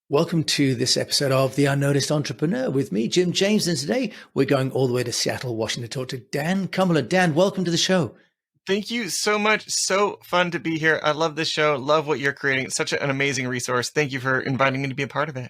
Welcome to this episode of The Unnoticed Entrepreneur with me, Jim James. And today we're going all the way to Seattle, Washington to talk to Dan Cumberland. Dan, welcome to the show. Thank you so much. So fun to be here. I love this show. Love what you're creating. It's such an amazing resource. Thank you for inviting me to be a part of it.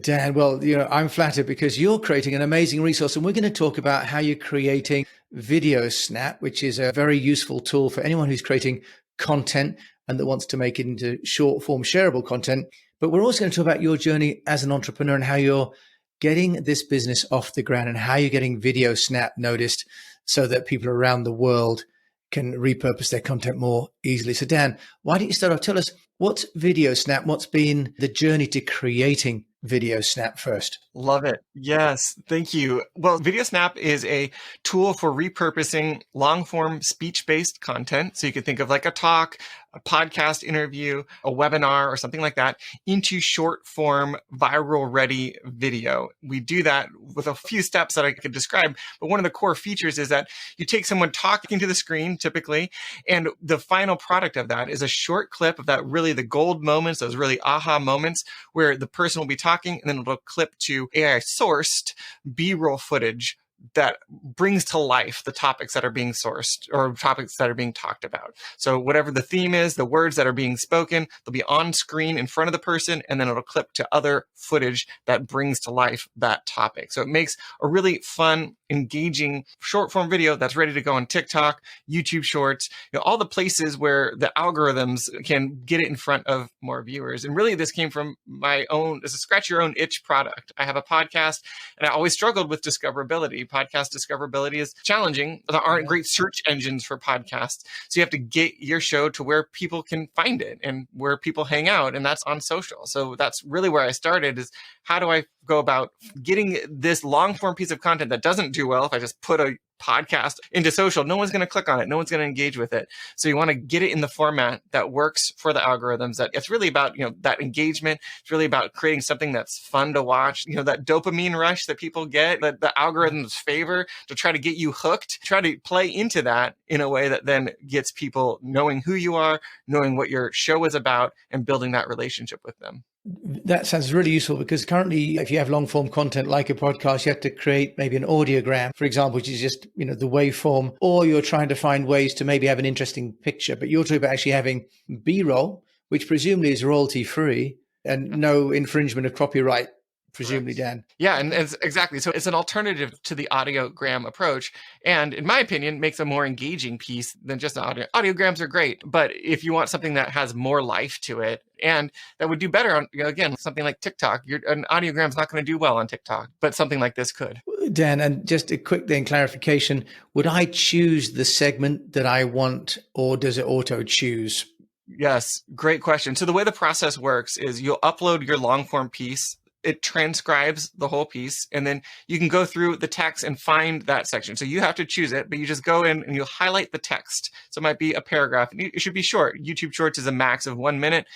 Dan, well, I'm flattered because you're creating an amazing resource, and we're going to talk about how you're creating Video Snap, which is a very useful tool for anyone who's creating content and that wants to make it into short form shareable content. But we're also going to talk about your journey as an entrepreneur and how you're getting this business off the ground and how you're getting Video Snap noticed so that people around the world can repurpose their content more easily. So Dan, why don't you start off? Tell us, what's Video Snap? What's been the journey to creating Video Snap first? Love it. Yes. Thank you. Well, Video Snap is a tool for repurposing long form speech based content. So you could think of like a talk, a podcast interview, a webinar, or something like that into short form, viral ready video. We do that with a few steps that I could describe. But one of the core features is that you take someone talking to the screen typically, and the final product of that is a short clip of that really the gold moments, those really aha moments where the person will be talking and then it'll clip to AI sourced B-roll footage that brings to life the topics that are being sourced or topics that are being talked about. So whatever the theme is, the words that are being spoken, they'll be on screen in front of the person, and then it'll clip to other footage that brings to life that topic. So it makes a really fun, engaging short form video that's ready to go on TikTok, YouTube Shorts, all the places where the algorithms can get it in front of more viewers. And really this came from my own, as a scratch your own itch product. I have a podcast and I always struggled with discoverability. Podcast discoverability is challenging. There aren't great search engines for podcasts. So you have to get your show to where people can find it and where people hang out, and that's on social. So that's really where I started, is how do I go about getting this long form piece of content that doesn't do well if I just put a podcast into social? No one's going to click on it. No one's going to engage with it. So you want to get it in the format that works for the algorithms. That it's really about, that engagement. It's really about creating something that's fun to watch. That dopamine rush that people get, that the algorithms favor to try to get you hooked. Try to play into that in a way that then gets people knowing who you are, knowing what your show is about, and building that relationship with them. That sounds really useful, because currently, if you have long form content like a podcast, you have to create maybe an audiogram, for example, which is just, the waveform, or you're trying to find ways to maybe have an interesting picture. But you're talking about actually having B-roll, which presumably is royalty free and no infringement of copyright, presumably, Dan. Yeah, and it's exactly. So it's an alternative to the audiogram approach. And in my opinion, makes a more engaging piece than just an audio. Audiograms are great, but if you want something that has more life to it, and that would do better on, again, something like TikTok, an audiogram's not going to do well on TikTok, but something like this could. Dan, and just a quick clarification, would I choose the segment that I want, or does it auto choose? Yes, great question. So the way the process works is you'll upload your long form piece. It transcribes the whole piece, and then you can go through the text and find that section. So you have to choose it, but you just go in and you'll highlight the text. So it might be a paragraph. It should be short. YouTube Shorts is a max of 1 minute.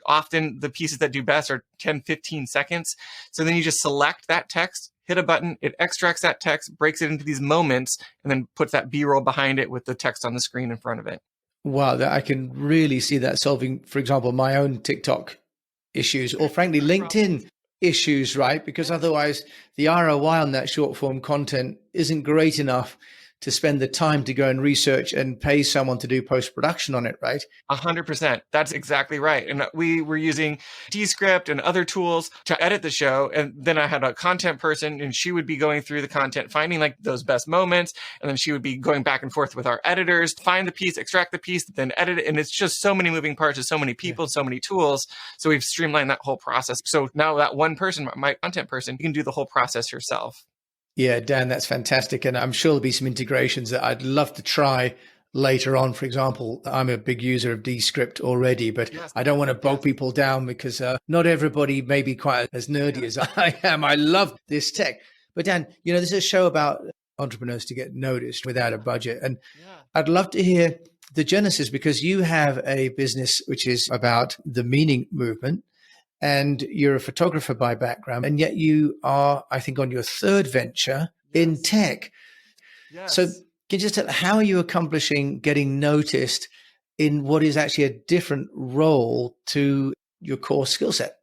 Often the pieces that do best are 10, 15 seconds. So then you just select that text, hit a button, it extracts that text, breaks it into these moments, and then puts that B-roll behind it with the text on the screen in front of it. Wow, I can really see that solving, for example, my own TikTok issues, or frankly, LinkedIn issues, right? Because otherwise the ROI on that short form content isn't great enough to spend the time to go and research and pay someone to do post-production on it, right? 100%. That's exactly right. And we were using Descript and other tools to edit the show. And then I had a content person, and she would be going through the content, finding like those best moments. And then she would be going back and forth with our editors, find the piece, extract the piece, then edit it. And it's just so many moving parts, with so many people, so many tools. So we've streamlined that whole process. So now that one person, my content person, you can do the whole process yourself. Yeah, Dan, that's fantastic. And I'm sure there'll be some integrations that I'd love to try later on. For example, I'm a big user of Descript already, but yes, I don't want to bog people down, because not everybody may be quite as nerdy as I am. I love this tech. But Dan, this is a show about entrepreneurs to get noticed without a budget. And I'd love to hear the genesis, because you have a business which is about the meaning movement. And you're a photographer by background, and yet you are, I think, on your third venture in tech. Yes. So can you just tell, how are you accomplishing getting noticed in what is actually a different role to your core skill set?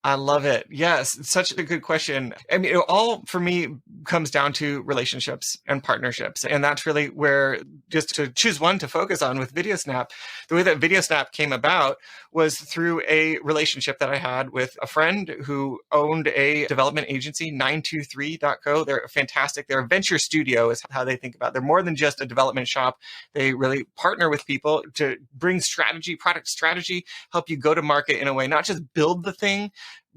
I love it. Yes, it's such a good question. I mean, it all for me comes down to relationships and partnerships. And that's really where, just to choose one to focus on with VideoSnap, the way that VideoSnap came about was through a relationship that I had with a friend who owned a development agency, 923.co. They're fantastic. They're a venture studio is how they think about it. They're more than just a development shop. They really partner with people to bring strategy, product strategy, help you go to market in a way, not just build the thing,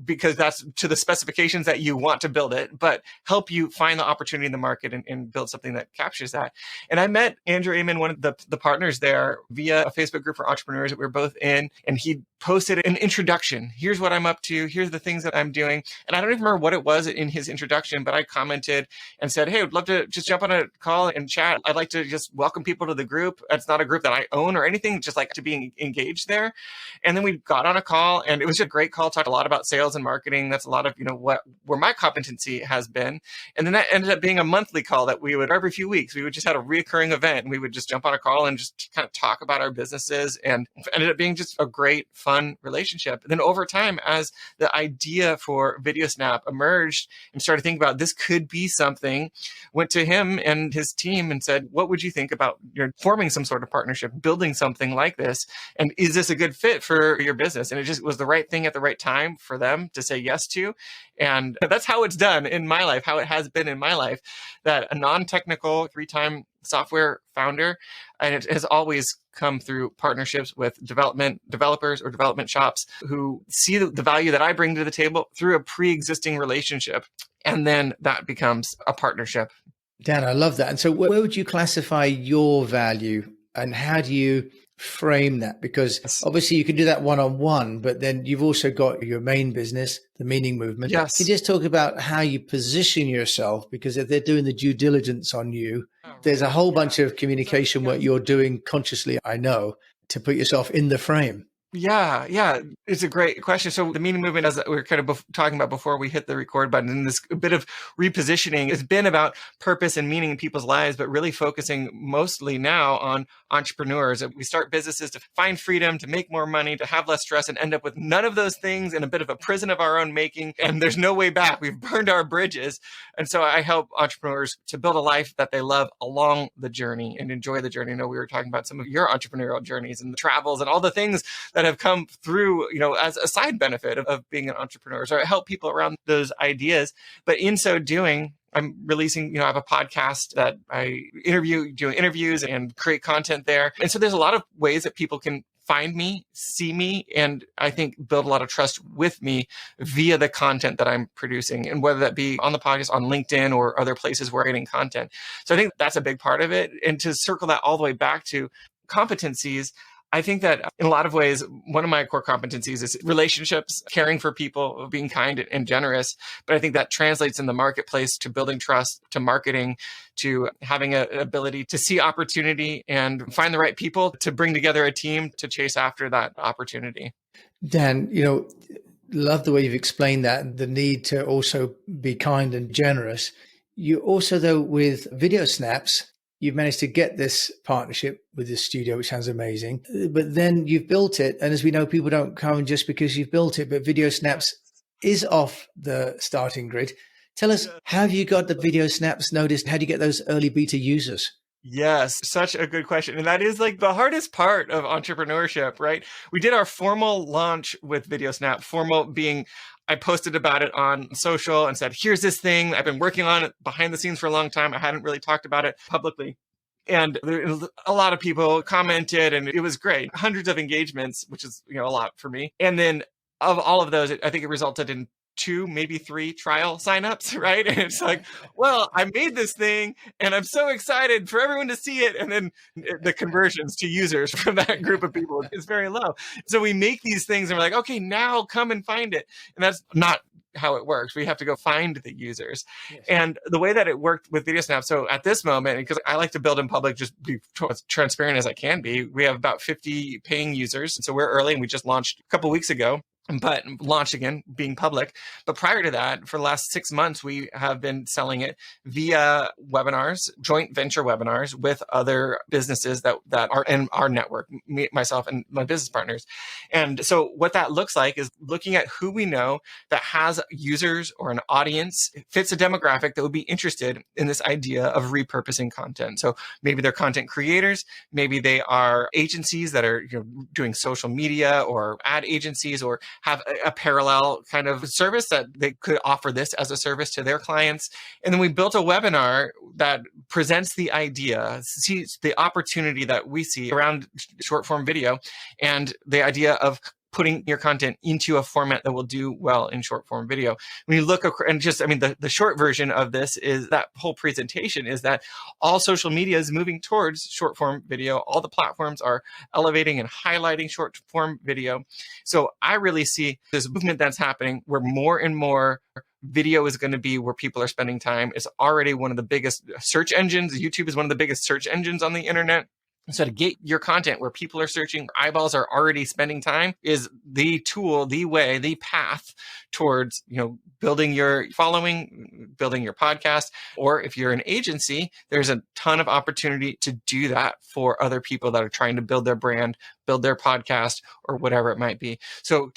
because that's to the specifications that you want to build it, but help you find the opportunity in the market and build something that captures that. And I met Andrew Amen, one of the partners there, via a Facebook group for entrepreneurs that we were both in. And he posted an introduction. Here's what I'm up to. Here's the things that I'm doing. And I don't even remember what it was in his introduction, but I commented and said, hey, I'd love to just jump on a call and chat. I'd like to just welcome people to the group. It's not a group that I own or anything, just like to be engaged there. And then we got on a call, and it was a great call, talked a lot about sales and marketing. That's a lot of, where my competency has been. And then that ended up being a monthly call that we would, every few weeks, we would just have a recurring event, and we would just jump on a call and just kind of talk about our businesses, and ended up being just a great, fun relationship. And then over time, as the idea for VideoSnap emerged and started thinking about this could be something, went to him and his team and said, what would you think about forming some sort of partnership, building something like this? And is this a good fit for your business? And it just was the right thing at the right time for them to say yes to. And that's how it's done in my life, how it has been in my life, that a non-technical 3-time software founder, and it has always come through partnerships with developers or development shops who see the value that I bring to the table through a pre-existing relationship. And then that becomes a partnership. Dan, I love that. And so where would you classify your value, and how do you frame that? Because obviously you can do that one-on-one, but then you've also got your main business, the Meaning Movement. Yes. Can you just talk about how you position yourself? Because if they're doing the due diligence on you, there's a whole bunch of communication work you're doing consciously, I know, to put yourself in the frame. Yeah. It's a great question. So the Meaning Movement, as we were kind of talking about before we hit the record button, and this bit of repositioning has been about purpose and meaning in people's lives, but really focusing mostly now on entrepreneurs. We start businesses to find freedom, to make more money, to have less stress, and end up with none of those things in a bit of a prison of our own making. And there's no way back. We've burned our bridges. And so I help entrepreneurs to build a life that they love along the journey and enjoy the journey. I know we were talking about some of your entrepreneurial journeys and the travels and all the things that have come through, as a side benefit of being an entrepreneur. So I help people around those ideas. But in so doing, I'm releasing, I have a podcast that I do interviews and create content there. And so there's a lot of ways that people can find me, see me, and I think build a lot of trust with me via the content that I'm producing, and whether that be on the podcast, on LinkedIn, or other places where I'm getting content. So I think that's a big part of it. And to circle that all the way back to competencies, I think that in a lot of ways, one of my core competencies is relationships, caring for people, being kind and generous. But I think that translates in the marketplace to building trust, to marketing, to having an ability to see opportunity and find the right people to bring together a team to chase after that opportunity. Dan, love the way you've explained that, the need to also be kind and generous. You also, though, with VideoSnaps, you've managed to get this partnership with this studio, which sounds amazing. But then you've built it. And as we know, people don't come just because you've built it, but VideoSnaps is off the starting grid. Tell us, how have you got the VideoSnaps noticed? How do you get those early beta users? Yes, such a good question. And that is like the hardest part of entrepreneurship, right? We did our formal launch with VideoSnap, formal being I posted about it on social and said, here's this thing. I've been working on it behind the scenes for a long time. I hadn't really talked about it publicly. And there was a lot of people commented, and it was great. Hundreds of engagements, which is, a lot for me. And then of all of those, I think it resulted in 2, maybe 3 trial signups, right? And it's like, well, I made this thing and I'm so excited for everyone to see it. And then the conversions to users from that group of people is very low. So we make these things and we're like, okay, now come and find it. And that's not how it works. We have to go find the users. Yes. And the way that it worked with VideoSnap, so at this moment, because I like to build in public, just be as transparent as I can be, we have about 50 paying users. And so we're early, and we just launched a couple of weeks ago. but launch again, being public. But prior to that, for the last 6 months, we have been selling it via webinars, joint venture webinars with other businesses that are in our network, me, myself, and my business partners. And so what that looks like is looking at who we know that has users or an audience, fits a demographic that would be interested in this idea of repurposing content. So maybe they're content creators, maybe they are agencies that are doing social media, or ad agencies, or have a parallel kind of service that they could offer this as a service to their clients. And then we built a webinar that presents the idea, sees the opportunity that we see around short form video, and the idea of putting your content into a format that will do well in short form video. When you look, and just, I mean, the short version of this is that whole presentation is that all social media is moving towards short form video. All the platforms are elevating and highlighting short form video. So I really see this movement that's happening where more and more video is going to be where people are spending time. It's already one of the biggest search engines. YouTube is one of the biggest search engines on the internet. So to get your content where people are searching, eyeballs are already spending time, is the tool, the way, the path towards, building your following, building your podcast. Or if you're an agency, there's a ton of opportunity to do that for other people that are trying to build their brand, build their podcast, or whatever it might be. So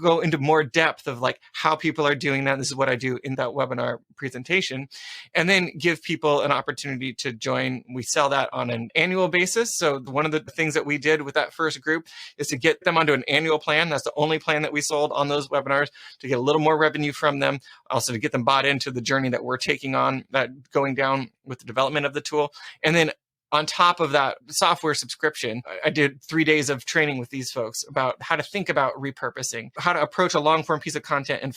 go into more depth of like how people are doing that. This is what I do in that webinar presentation, and then give people an opportunity to join. We sell that on an annual basis. So one of the things that we did with that first group is to get them onto an annual plan. That's the only plan that we sold on those webinars, to get a little more revenue from them, also to get them bought into the journey that we're taking on, that going down with the development of the tool. And then on top of that software subscription, I did 3 days of training with these folks about how to think about repurposing, how to approach a long form piece of content and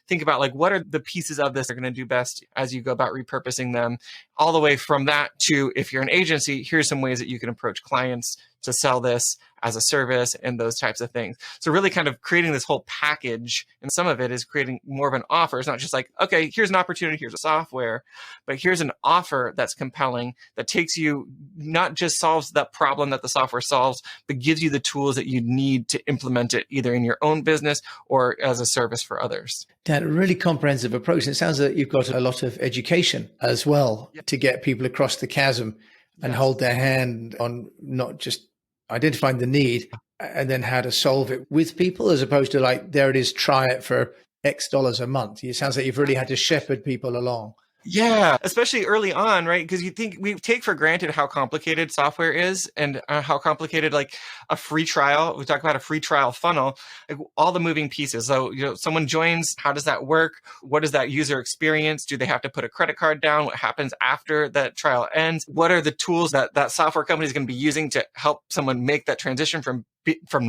think about like, what are the pieces of this that are going to do best as you go about repurposing them, all the way from that to, if you're an agency, here's some ways that you can approach clients to sell this as a service and those types of things. So really kind of creating this whole package, and some of it is creating more of an offer. It's not just like, okay, here's an opportunity, here's a software, but here's an offer that's compelling, that takes you, not just solves that problem that the software solves, but gives you the tools that you need to implement it either in your own business or as a service for others. Dan, a really comprehensive approach. And it sounds like you've got a lot of education as well to get people across the chasm and hold their hand on not just identifying the need and then how to solve it with people, as opposed to like, there it is, try it for X dollars a month. It sounds like you've really had to shepherd people along. Yeah, especially early on, right? Because we take for granted how complicated software is, and how complicated like a free trial. We talk about a free trial funnel, like all the moving pieces. So, someone joins, how does that work? What is that user experience? Do they have to put a credit card down? What happens after that trial ends? What are the tools that software company is going to be using to help someone make that transition from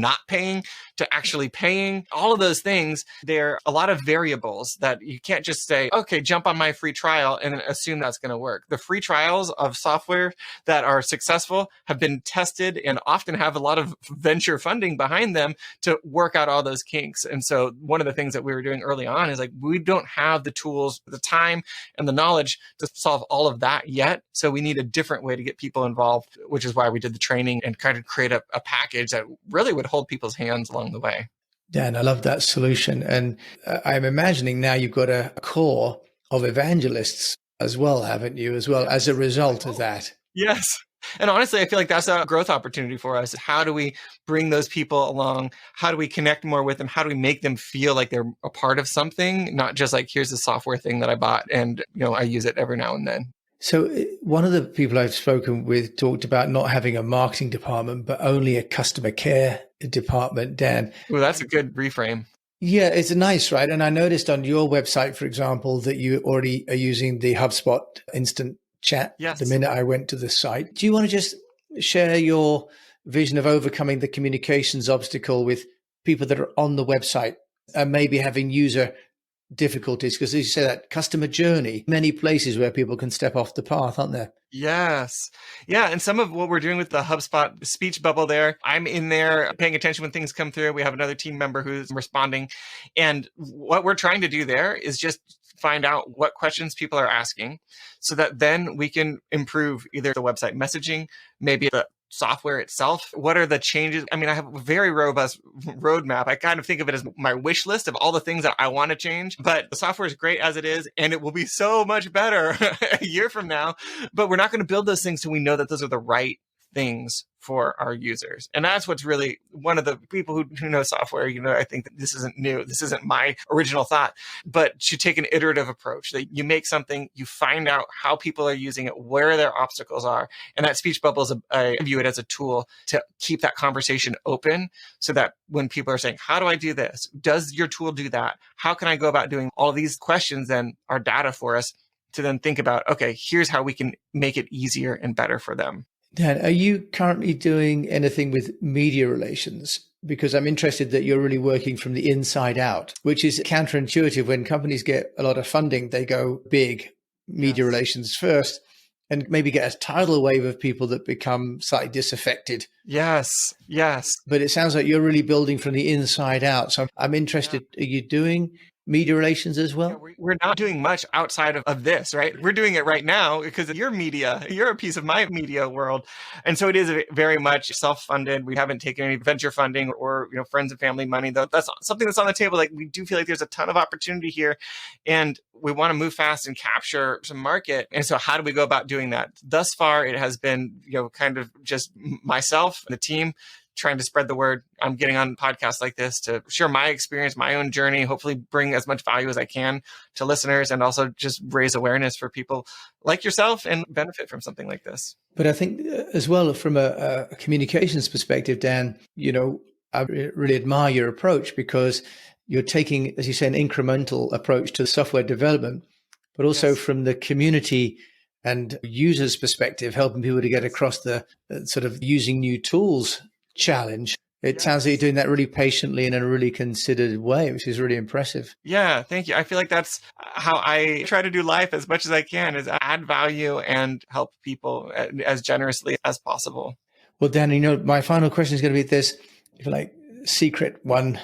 not paying to actually paying? All of those things, there are a lot of variables that you can't just say, okay, jump on my free trial and then assume that's going to work. The free trials of software that are successful have been tested and often have a lot of venture funding behind them to work out all those kinks. And so one of the things that we were doing early on is like, we don't have the tools, the time, and the knowledge to solve all of that yet. So we need a different way to get people involved, which is why we did the training and kind of create a package that really would hold people's hands along the way. Dan, I love that solution. And I'm imagining now you've got a core of evangelists as well, haven't you, as well, as a result of that? Yes. And honestly, I feel like that's a growth opportunity for us. How do we bring those people along? How do we connect more with them? How do we make them feel like they're a part of something, not just like, here's the software thing that I bought and, I use it every now and then. So one of the people I've spoken with talked about not having a marketing department, but only a customer care department, Dan. Well, that's a good reframe. Yeah, it's nice, right? And I noticed on your website, for example, that you already are using the HubSpot instant chat. Yes. The minute I went to the site. Do you want to just share your vision of overcoming the communications obstacle with people that are on the website and maybe having user difficulties? Because as you say, that customer journey, many places where people can step off the path, aren't there? Yes. Yeah. And some of what we're doing with the HubSpot speech bubble there, I'm in there paying attention when things come through. We have another team member who's responding. And what we're trying to do there is just find out what questions people are asking so that then we can improve either the website messaging, maybe the software itself? What are the changes? I mean, I have a very robust roadmap. I kind of think of it as my wish list of all the things that I want to change, but the software is great as it is, and it will be so much better a year from now. But we're not going to build those things till we know that those are the right things for our users. And that's what's really one of the people who know software, I think that this isn't new. This isn't my original thought, but to take an iterative approach that you make something, you find out how people are using it, where their obstacles are. And that speech bubble I view it as a tool to keep that conversation open so that when people are saying, how do I do this? Does your tool do that? How can I go about doing all these questions then are data for us to then think about, okay, here's how we can make it easier and better for them. Dan, are you currently doing anything with media relations? Because I'm interested that you're really working from the inside out, which is counterintuitive. When companies get a lot of funding, they go big media relations first and maybe get a tidal wave of people that become slightly disaffected. Yes. But it sounds like you're really building from the inside out. So I'm interested, Are you doing media relations as well? Yeah, we're not doing much outside of this, right? We're doing it right now because of your media. You're a piece of my media world. And so it is very much self-funded. We haven't taken any venture funding or, friends and family money, though. That's something that's on the table. Like, we do feel like there's a ton of opportunity here and we want to move fast and capture some market. And so how do we go about doing that? Thus far, it has been, kind of just myself and the team trying to spread the word. I'm getting on podcasts like this to share my experience, my own journey, hopefully bring as much value as I can to listeners and also just raise awareness for people like yourself and benefit from something like this. But I think as well, from a communications perspective, Dan, I really admire your approach because you're taking, as you say, an incremental approach to software development, but also from the community and users' perspective, helping people to get across the sort of using new tools challenge. It sounds like you're doing that really patiently and in a really considered way, which is really impressive. Yeah, thank you. I feel like that's how I try to do life as much as I can, is add value and help people as generously as possible. Well, Dan, my final question is going to be this. If you like, secret one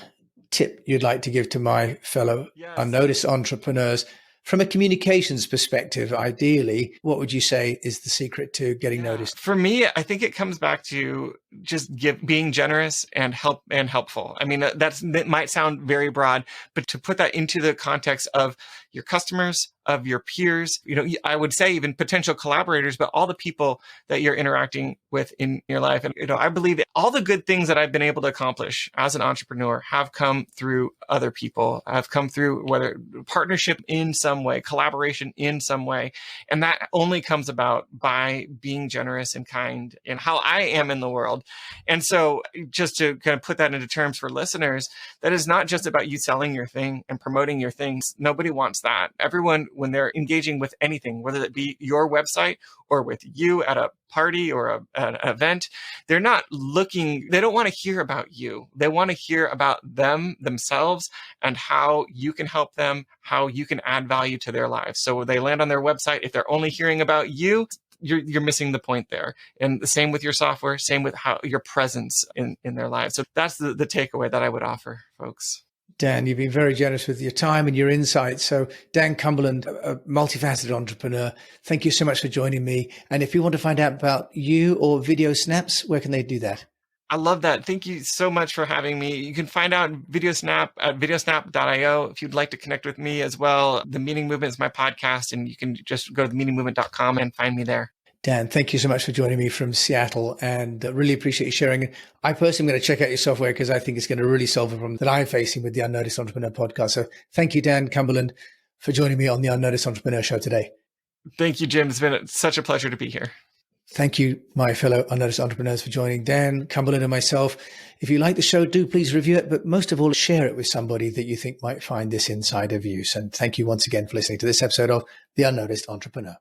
tip you'd like to give to my fellow unnoticed entrepreneurs from a communications perspective, ideally, what would you say is the secret to getting noticed? For me, I think it comes back to just being generous and helpful. I mean, that might sound very broad, but to put that into the context of your customers, of your peers, I would say even potential collaborators, but all the people that you're interacting with in your life. And, I believe that all the good things that I've been able to accomplish as an entrepreneur have come through other people, have come through whether partnership in some way, collaboration in some way. And that only comes about by being generous and kind in how I am in the world. And so just to kind of put that into terms for listeners, that is not just about you selling your thing and promoting your things. Nobody wants that. Everyone, when they're engaging with anything, whether it be your website or with you at a party or an event, they don't want to hear about you. They want to hear about themselves and how you can help them, how you can add value to their lives. So when they land on their website, if they're only hearing about you, you're missing the point there. And the same with your software, same with how your presence in their lives. So that's the takeaway that I would offer folks. Dan, you've been very generous with your time and your insights. So Dan Cumberland, a multifaceted entrepreneur, thank you so much for joining me. And if you want to find out about you or Video Snaps, where can they do that? I love that. Thank you so much for having me. You can find out VideoSnap at videosnap.io. If you'd like to connect with me as well, The Meaning Movement is my podcast, and you can just go to themeaningmovement.com and find me there. Dan, thank you so much for joining me from Seattle, and really appreciate you sharing. I personally am going to check out your software because I think it's going to really solve a problem that I'm facing with the UnNoticed Entrepreneur podcast. So thank you, Dan Cumberland, for joining me on the UnNoticed Entrepreneur Show today. Thank you, Jim. It's been such a pleasure to be here. Thank you, my fellow UnNoticed entrepreneurs, for joining Dan Cumberland and myself. If you like the show, do please review it, but most of all, share it with somebody that you think might find this inside of use. And thank you once again for listening to this episode of The UnNoticed Entrepreneur.